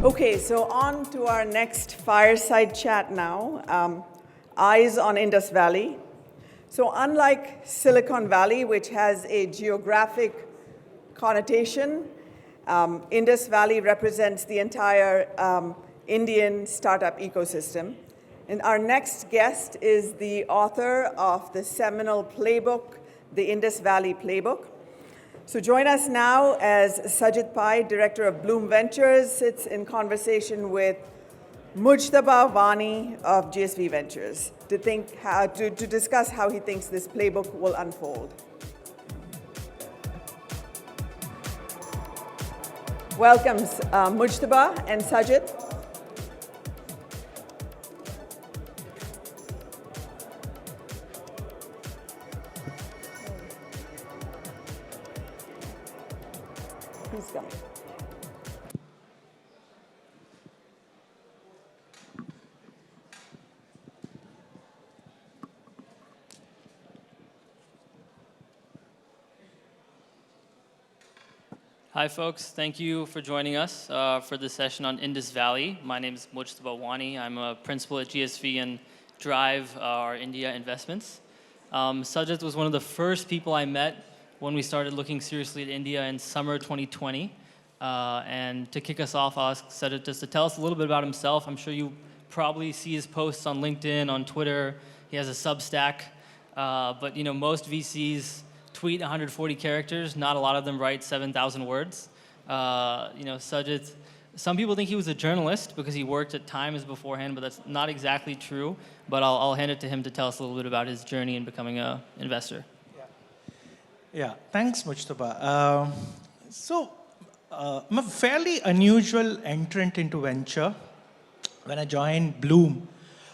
Okay, so on to our next fireside chat now. Eyes on Indus Valley. So unlike Silicon Valley, which has a geographic connotation, Indus Valley represents the entire Indian startup ecosystem. And our next guest is the author of the seminal playbook, the Indus Valley Playbook. So join us now as Sajid Pai, director of Blume Ventures, sits in conversation with Mujtaba Wani of GSV Ventures to discuss how he thinks this playbook will unfold. Welcome, Mujtaba and Sajid. Please come. Hi, folks. Thank you for joining us for this session on Indus Valley. My name is Mujtaba Wani. I'm a principal at GSV and drive our India investments. Sajith was one of the first people I met when we started looking seriously at India in summer 2020. And to kick us off, I'll ask Sajith just to tell us a little bit about himself. I'm sure you probably see his posts on LinkedIn, on Twitter. He has a Substack. But you know, most VCs tweet 140 characters. Not a lot of them write 7,000 words. Sajid, some people think he was a journalist because he worked at Times beforehand, but that's not exactly true. But I'll hand it to him to tell us a little bit about his journey in becoming an investor. Yeah, thanks, Mujtaba. I'm a fairly unusual entrant into venture. When I joined Blume,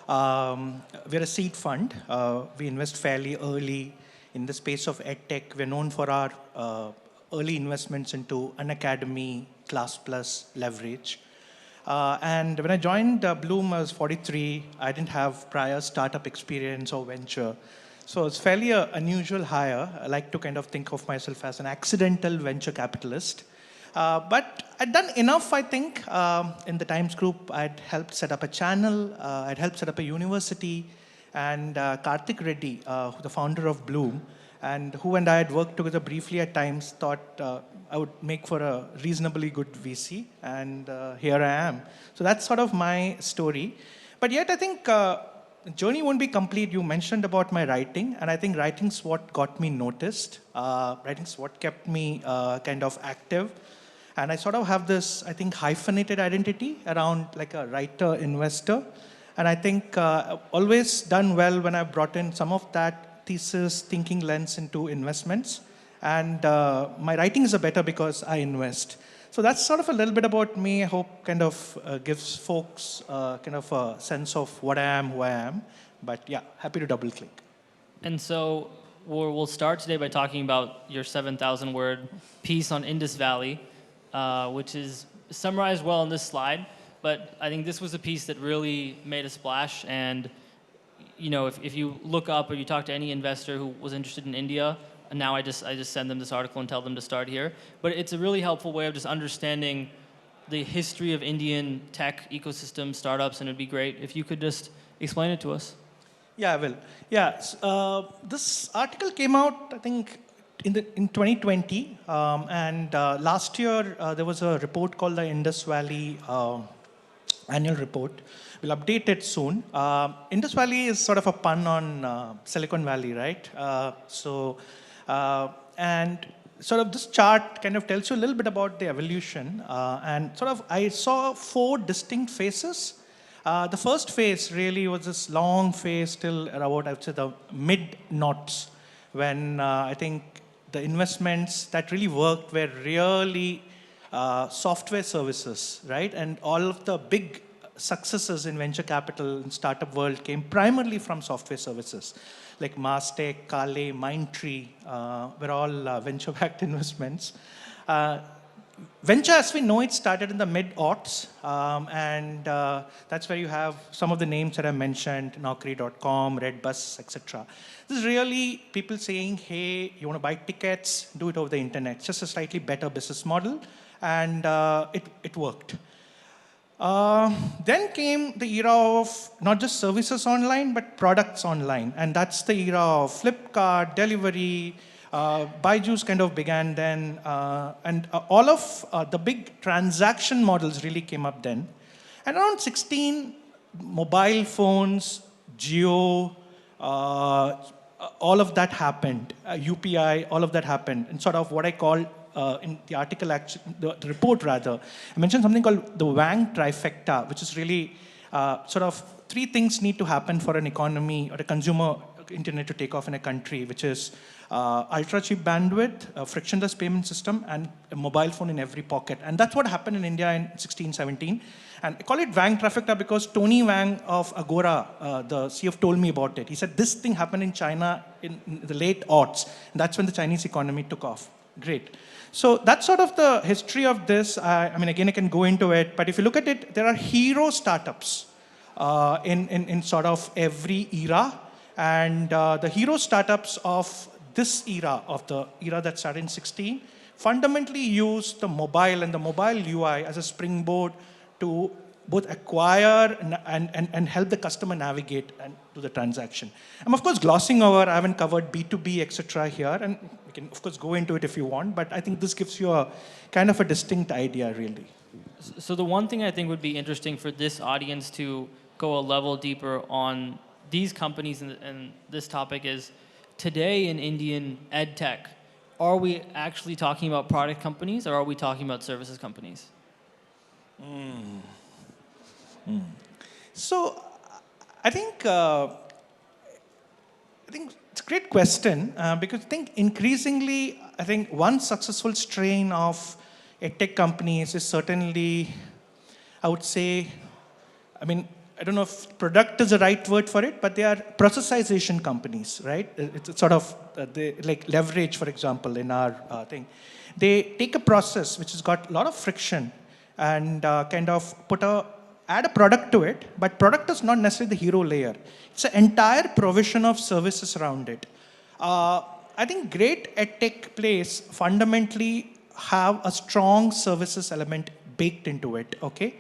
we're a seed fund. We invest fairly early in the space of EdTech. We're known for our early investments into Unacademy, Class Plus, leverage. And when I joined Blume, I was 43. I didn't have prior startup experience or venture. So it's fairly an unusual hire. I like to kind of think of myself as an accidental venture capitalist. But I'd done enough, I think. In the Times Group, I'd helped set up a channel. I'd helped set up a university. And Karthik Reddy, the founder of Blume, and who and I had worked together briefly at times, thought I would make for a reasonably good VC. And here I am. So that's sort of my story. But yet, I think the journey won't be complete. You mentioned about my writing, and I think writing's what got me noticed. Writing's what kept me kind of active. And I sort of have this, I think, hyphenated identity around like a writer-investor. And I think always done well when I've brought in some of that thesis thinking lens into investments. And my writings are better because I invest. So that's sort of a little bit about me. I hope kind of gives folks kind of a sense of what I am, who I am. But yeah, happy to double click. And so we'll start today by talking about your 7,000 word piece on Indus Valley, which is summarized well on this slide. But I think this was a piece that really made a splash. And you know, if you look up or you talk to any investor who was interested in India, and now I just send them this article and tell them to start here. But it's a really helpful way of just understanding the history of Indian tech ecosystem startups, and it'd be great if you could just explain it to us. Yeah, I will. Yeah, this article came out, I think, in 2020. And last year, there was a report called the Indus Valley annual report. We'll update it soon. Indus Valley is sort of a pun on Silicon Valley, right? And sort of this chart kind of tells you a little bit about the evolution. And sort of I saw 4 distinct phases. The first phase really was this long phase till about, I would say, the mid-noughts, when I think the investments that really worked were really software services, right? And all of the big successes in venture capital and startup world came primarily from software services, like Mastech, Kale, Mindtree, were all venture-backed investments. Venture, as we know it, started in the mid-aughts, and that's where you have some of the names that I mentioned, Naukri.com, Redbus, etc. This is really people saying, hey, you want to buy tickets, do it over the internet. It's just a slightly better business model, and it worked. Then came the era of not just services online, but products online. And that's the era of Flipkart, delivery, Byju's kind of began then. And all of the big transaction models really came up then. And around 16, mobile phones, Geo, all of that happened. UPI, all of that happened. And sort of what I call in the article, the report rather, I mentioned something called the Wang trifecta, which is really sort of three things need to happen for an economy or a consumer internet to take off in a country, which is ultra cheap bandwidth, a frictionless payment system, and a mobile phone in every pocket. And that's what happened in India in 16, 17. And I call it Wang trifecta because Tony Wang of Agora, the CF, told me about it. He said this thing happened in China in the late aughts. And that's when the Chinese economy took off. Great. So that's sort of the history of this. I mean, again, I can go into it. But if you look at it, there are hero startups in sort of every era. And the hero startups of this era, of the era that started in 16, fundamentally use the mobile and the mobile UI as a springboard to both acquire and help the customer navigate and do the transaction. I'm of course glossing over, I haven't covered B2B, etc. here, and we can of course go into it if you want, but I think this gives you a kind of a distinct idea really. So the one thing I think would be interesting for this audience to go a level deeper on these companies and this topic is, today in Indian Edtech, are we actually talking about product companies or are we talking about services companies? So I think it's a great question because I think increasingly, I think one successful strain of edtech companies is certainly, I would say, I mean, I don't know if product is the right word for it, but they are processization companies, right? It's sort of, they, like leverage, for example, in our thing. They take a process which has got a lot of friction and kind of add a product to it, but product is not necessarily the hero layer. It's an entire provision of services around it. I think great edtech plays fundamentally have a strong services element baked into it, okay?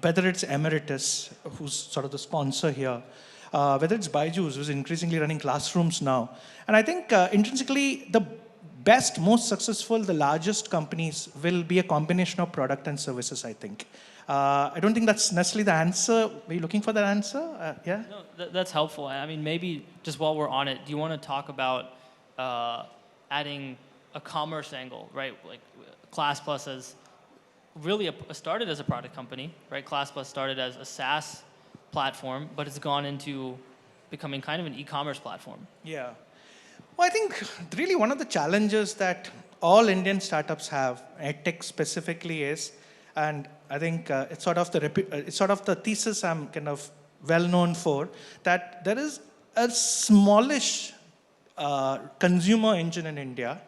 Whether it's Emeritus, who's sort of the sponsor here, whether it's Byju's, who's increasingly running classrooms now. And I think intrinsically, the best, most successful, the largest companies will be a combination of product and services, I think. I don't think that's necessarily the answer. Were you looking for that answer? Yeah? No, that's helpful. I mean, maybe just while we're on it, do you want to talk about adding a commerce angle, right? Like Class Plus as really started as a product company, right? Class Plus started as a SaaS platform, but it's gone into becoming kind of an e-commerce platform. Yeah. Well, I think really one of the challenges that all Indian startups have, edtech specifically, is, and I think it's sort of the thesis I'm kind of well known for, that there is a smallish consumer engine in India,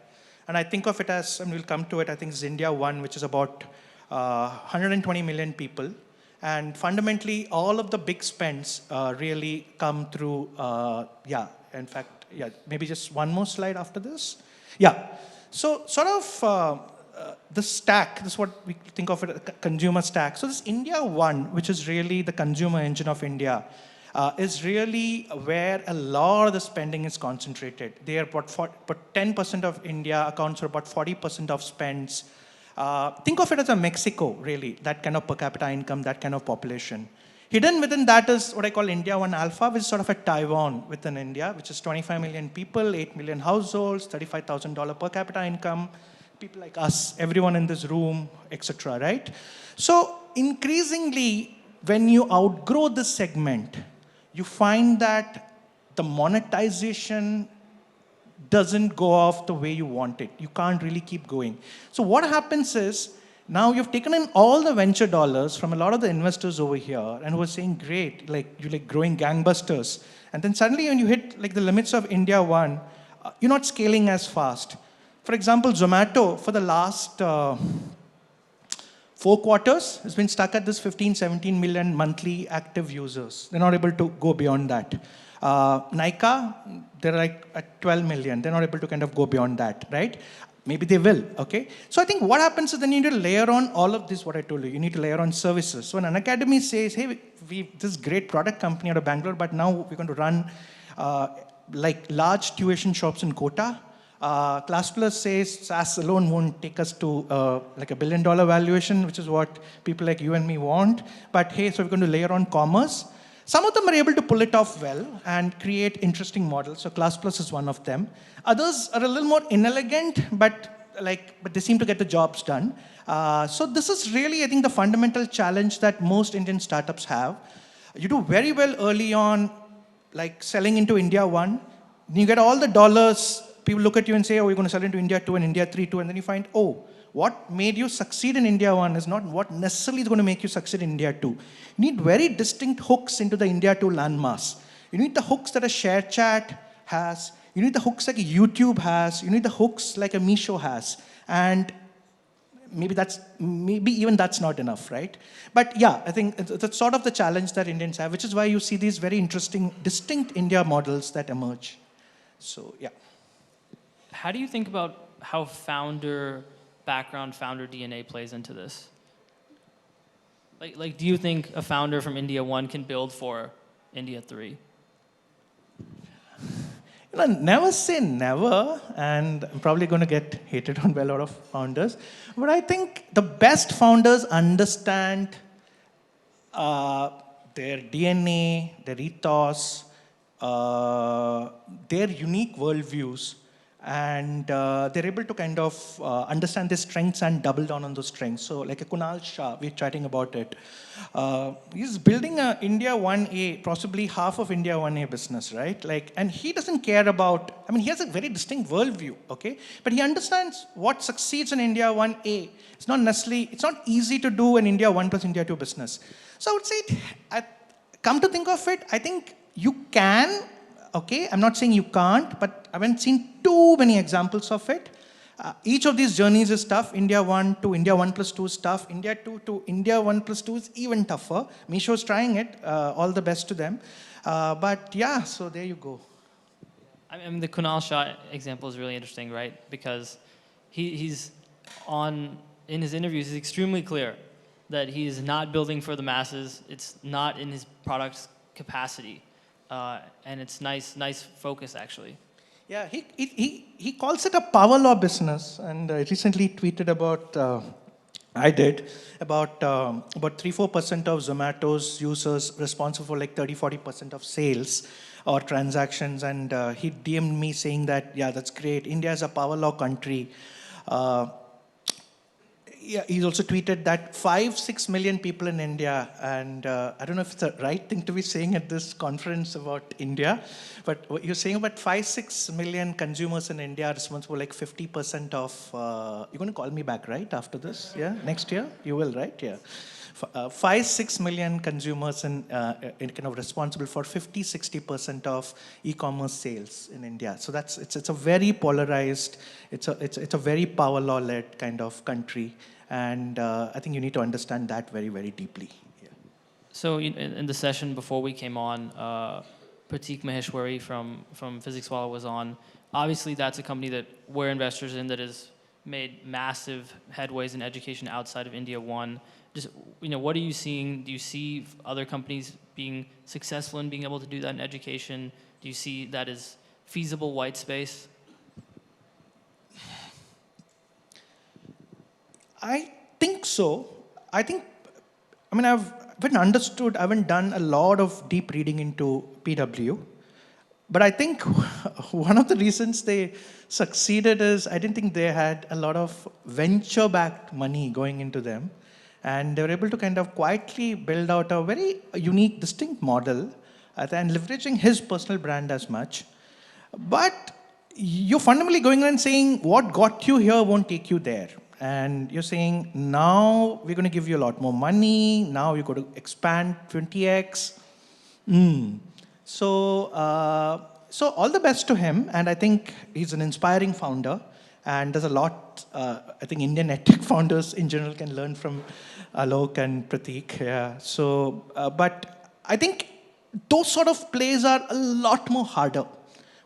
and I think of it as, and we'll come to it, I think it's India 1, which is about 120 million people. And fundamentally, all of the big spends really come through, in fact, maybe just one more slide after this. Yeah, so sort of the stack, this is what we think of it as a consumer stack. So this India 1, which is really the consumer engine of India, is really where a lot of the spending is concentrated. They are about 10% of India accounts for about 40% of spends. Think of it as a Mexico, really, that kind of per capita income, that kind of population. Hidden within that is what I call India 1 Alpha, which is sort of a Taiwan within India, which is 25 million people, 8 million households, $35,000 per capita income, people like us, everyone in this room, etc., right? So increasingly, when you outgrow this segment, you find that the monetization doesn't go off the way you want it. You can't really keep going. So what happens is, now you've taken in all the venture dollars from a lot of the investors over here and who are saying, great, like you're like growing gangbusters. And then suddenly when you hit like the limits of India 1, you're not scaling as fast. For example, Zomato for the last 4 quarters has been stuck at this 15, 17 million monthly active users. They're not able to go beyond that. Nika, they're like at 12 million. They're not able to kind of go beyond that, right? maybe they will, okay? So I think what happens is then you need to layer on all of this, what I told you. You need to layer on services. So when an academy says, hey, this great product company out of Bangalore, but now we're going to run like large tuition shops in Kota. Class Plus says SaaS alone won't take us to like $1 billion valuation, which is what people like you and me want. But hey, so we're going to layer on commerce. Some of them are able to pull it off well and create interesting models. So Class Plus is one of them. Others are a little more inelegant, but they seem to get the jobs done. So this is really, I think, the fundamental challenge that most Indian startups have. You do very well early on, like selling into India 1. You get all the dollars. People look at you and say, oh, we're going to sell into India 2 and India 3 too. And then you find, oh, what made you succeed in India 1 is not what necessarily is going to make you succeed in India 2. You need very distinct hooks into the India 2 landmass. You need the hooks that a ShareChat has. You need the hooks like a YouTube has. You need the hooks like a Meesho has. And maybe even that's not enough, right? But yeah, I think that's sort of the challenge that Indians have, which is why you see these very interesting, distinct India models that emerge. So yeah. How do you think about how founder background, founder DNA plays into this? Like, do you think a founder from India 1 can build for India 3? Never say never, and I'm probably going to get hated on by a lot of founders. But I think the best founders understand their DNA, their ethos, their unique worldviews, and they're able to kind of understand their strengths and double down on those strengths. So like a Kunal Shah, we're chatting about it. He's building a India 1A, possibly half of India 1A business, right? And he doesn't care about, he has a very distinct worldview, okay? But he understands what succeeds in India 1A. It's not easy to do an India 1 plus India 2 business. So I would say, come to think of it, I think you can. Okay, I'm not saying you can't, but I haven't seen too many examples of it. Each of these journeys is tough. India 1 to India 1 plus 2 is tough. India 2 to India 1 plus 2 is even tougher. Meesho is trying it. All the best to them. But yeah, so there you go. I mean, the Kunal Shah example is really interesting, right? Because he's in his interviews, he's extremely clear that he's not building for the masses. It's not in his product's capacity. And it's nice focus, actually. Yeah, he calls it a power law business, and I recently tweeted about, about 3-4% of Zomato's users responsible for like 30-40% of sales or transactions, and he DM'd me saying that, yeah, that's great. India is a power law country. Yeah, he's also tweeted that 5-6 million people in India, and I don't know if it's the right thing to be saying at this conference about India, but what you're saying about 5-6 million consumers in India are responsible for like 50% of, you're going to call me back, right, after this? Yeah, next year? You will, right? Yeah. 5-6 million consumers in kind of responsible for 50-60% of e-commerce sales in India. So it's a very polarized, it's a very power law led kind of country, and I think you need to understand that very, very deeply. Yeah. So in the session before we came on, Pratik Maheshwari from Physics Wallah was on. Obviously, that's a company that we're investors in that has made massive headways in education outside of India 1. Just, what are you seeing? Do you see other companies being successful in being able to do that in education? Do you see that as feasible white space? I think so. I've understood, I haven't done a lot of deep reading into PW, but I think one of the reasons they succeeded is I didn't think they had a lot of venture-backed money going into them. And they were able to kind of quietly build out a very unique, distinct model and leveraging his personal brand as much. But you're fundamentally going around saying, what got you here won't take you there. And you're saying, now we're going to give you a lot more money. Now you're going to expand 20x. So all the best to him. And I think he's an inspiring founder. And there's a lot, I think Indian Edtech founders in general can learn from Alok and Pratik. Yeah. So, but I think those sort of plays are a lot more harder.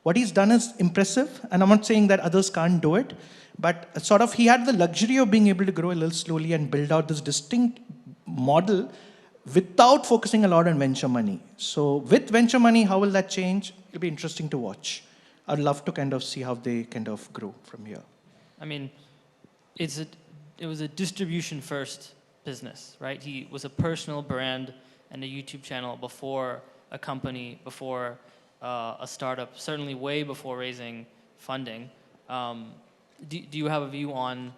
What he's done is impressive, and I'm not saying that others can't do it, but sort of he had the luxury of being able to grow a little slowly and build out this distinct model without focusing a lot on venture money. So with venture money, how will that change? It'll be interesting to watch. I'd love to kind of see how they kind of grow from here. I mean, it was a distribution first business, right? He was a personal brand and a YouTube channel before a company, before a startup, certainly way before raising funding. Do you have a view on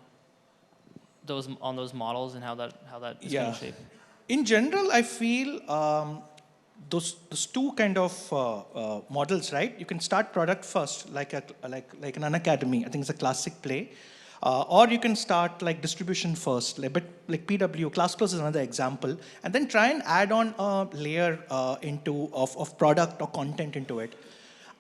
those models and how that is going to shape? In general, I feel those two kind of models, right? You can start product first, like an unacademy. I think it's a classic play. Or you can start like distribution first, like PW, Class Plus is another example, and then try and add on a layer of product or content into it.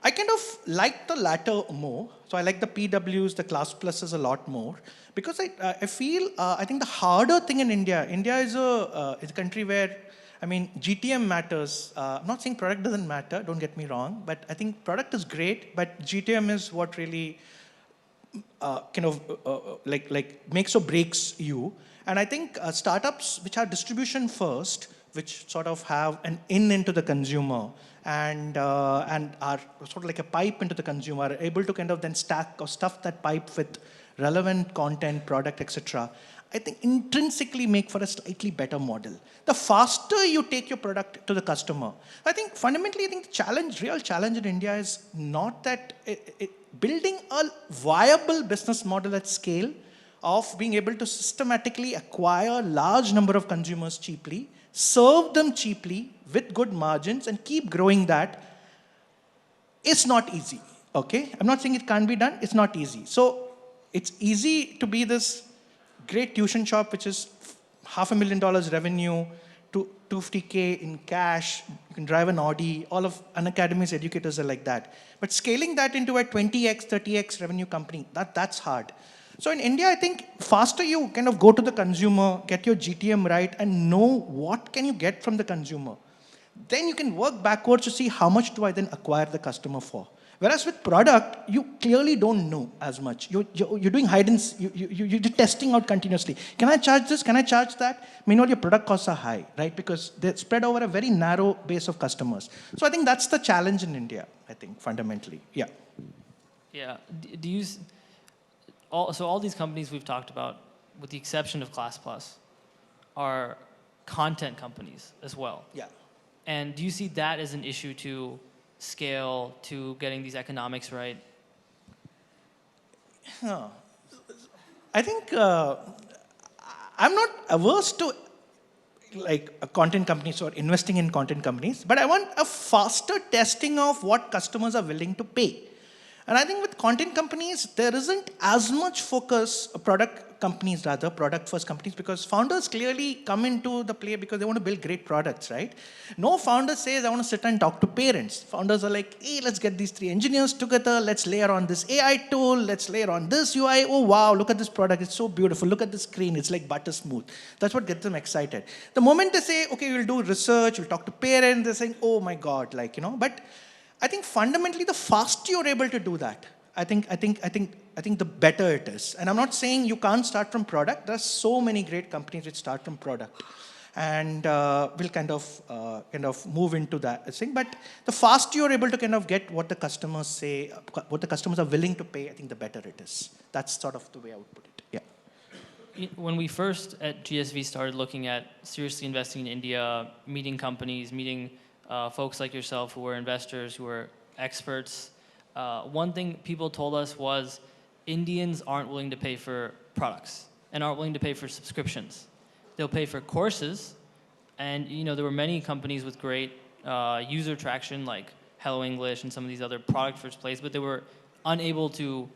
I kind of like the latter more. So I like the PWs, the Class Pluses a lot more, because I feel, I think the harder thing in India is a country where, I mean, GTM matters. I'm not saying product doesn't matter, don't get me wrong, but I think product is great, but GTM is what really makes or breaks you. And I think startups which are distribution first, which sort of have an into the consumer and are sort of like a pipe into the consumer, are able to kind of then stack or stuff that pipe with relevant content, product, etc. I think intrinsically make for a slightly better model. The faster you take your product to the customer, I think fundamentally, the real challenge in India is not that building a viable business model at scale of being able to systematically acquire a large number of consumers cheaply, serve them cheaply with good margins, and keep growing that is not easy. Okay, I'm not saying it can't be done. It's not easy. So it's easy to be this great tuition shop, which is $500,000 revenue, to $250K in cash. You can drive an Audi. All of Unacademy's educators are like that. But scaling that into a 20x, 30x revenue company, that's hard. So in India, I think faster you kind of go to the consumer, get your GTM right, and know what can you get from the consumer. Then you can work backwards to see how much do I then acquire the customer for. Whereas with product, you clearly don't know as much. You're doing you're testing out continuously. Can I charge this? Can I charge that? Meanwhile, your product costs are high, right? Because they're spread over a very narrow base of customers. So I think that's the challenge in India, I think, fundamentally. Yeah. Yeah. So all these companies we've talked about, with the exception of Class Plus, are content companies as well. Yeah. And do you see that as an issue to scale, to getting these economics right? I think I'm not averse to content companies or investing in content companies, but I want a faster testing of what customers are willing to pay. And I think with content companies, there isn't as much focus, product first companies, because founders clearly come into the play because they want to build great products, right? No founder says, I want to sit and talk to parents. Founders are like, hey, let's get these 3 engineers together. Let's layer on this AI tool. Let's layer on this UI. Oh, wow, look at this product. It's so beautiful. Look at the screen. It's like butter smooth. That's what gets them excited. The moment they say, okay, we'll do research, we'll talk to parents, they're saying, oh my God, but I think fundamentally the faster you're able to do that, I think the better it is. And I'm not saying you can't start from product. There's so many great companies which start from product, and we'll kind of move into that thing. But the faster you're able to kind of get what the customers say, what the customers are willing to pay, I think the better it is. That's sort of the way I would put it. Yeah. When we first at GSV started looking at seriously investing in India, meeting companies, meeting folks like yourself who were investors, who were experts, one thing people told us was Indians aren't willing to pay for products and aren't willing to pay for subscriptions. They'll pay for courses, and there were many companies with great user traction, like Hello English and some of these other product first plays, but they were unable to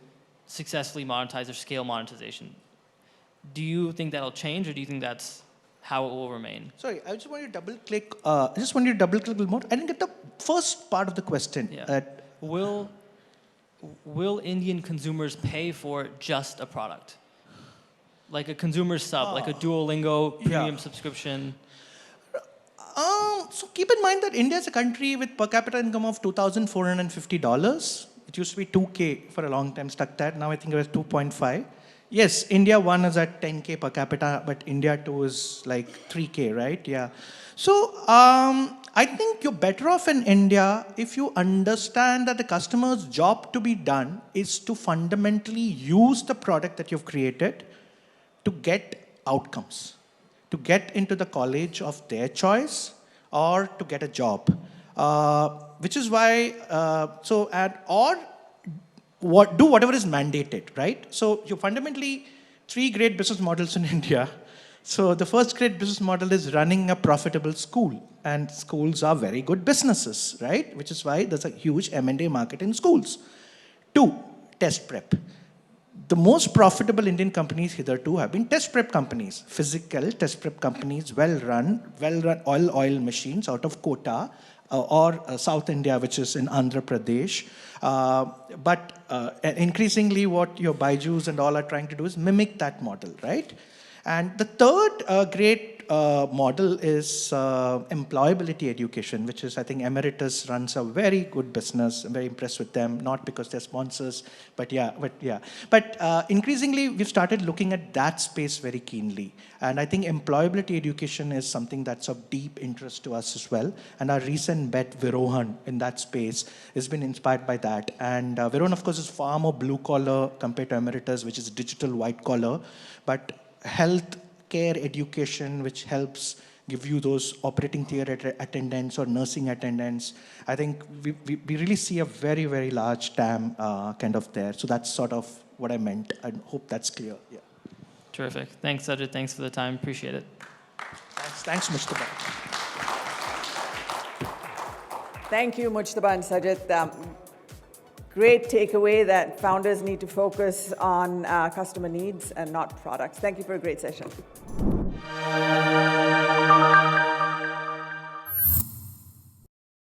successfully monetize or scale monetization. Do you think that'll change, or do you think that's how it will remain? Sorry, I just want you to double click. I just want you to double click a little more. I didn't get the first part of the question. Yeah. Will Indian consumers pay for just a product? Like a consumer sub, like a Duolingo premium subscription? So keep in mind that India is a country with per capita income of $2,450. It used to be 2K for a long time, stuck that. Now I think it was 2.5. Yes, India 1 is at 10K per capita, but India 2 is like 3K, right? Yeah. So I think you're better off in India if you understand that the customer's job to be done is to fundamentally use the product that you've created to get outcomes, to get into the college of their choice or to get a job. Which is why, do whatever is mandated, right? So you fundamentally, 3 great business models in India. So the first great business model is running a profitable school. And schools are very good businesses, right? Which is why there's a huge M&A market in schools. 2, test prep. The most profitable Indian companies hitherto have been test prep companies, physical test prep companies, well-run oil machines out of Kota or South India, which is in Andhra Pradesh. But increasingly what your Byju's and all are trying to do is mimic that model, right? And the third great model is employability education, which is, I think, Emeritus runs a very good business. I'm very impressed with them, not because they're sponsors, but yeah. But increasingly, we've started looking at that space very keenly. And I think employability education is something that's of deep interest to us as well. And our recent bet, Virohan, in that space has been inspired by that. And Virohan, of course, is far more blue collar compared to Emeritus, which is digital white collar. But health care education, which helps give you those operating theater attendants or nursing attendants. I think we really see a very, very large TAM kind of there. So that's sort of what I meant. I hope that's clear. Yeah. Terrific. Thanks, Sajid. Thanks for the time. Appreciate it. Thanks, Mujtaba. Thank you, Mujtaba and Sajid. Great takeaway that founders need to focus on customer needs and not products. Thank you for a great session.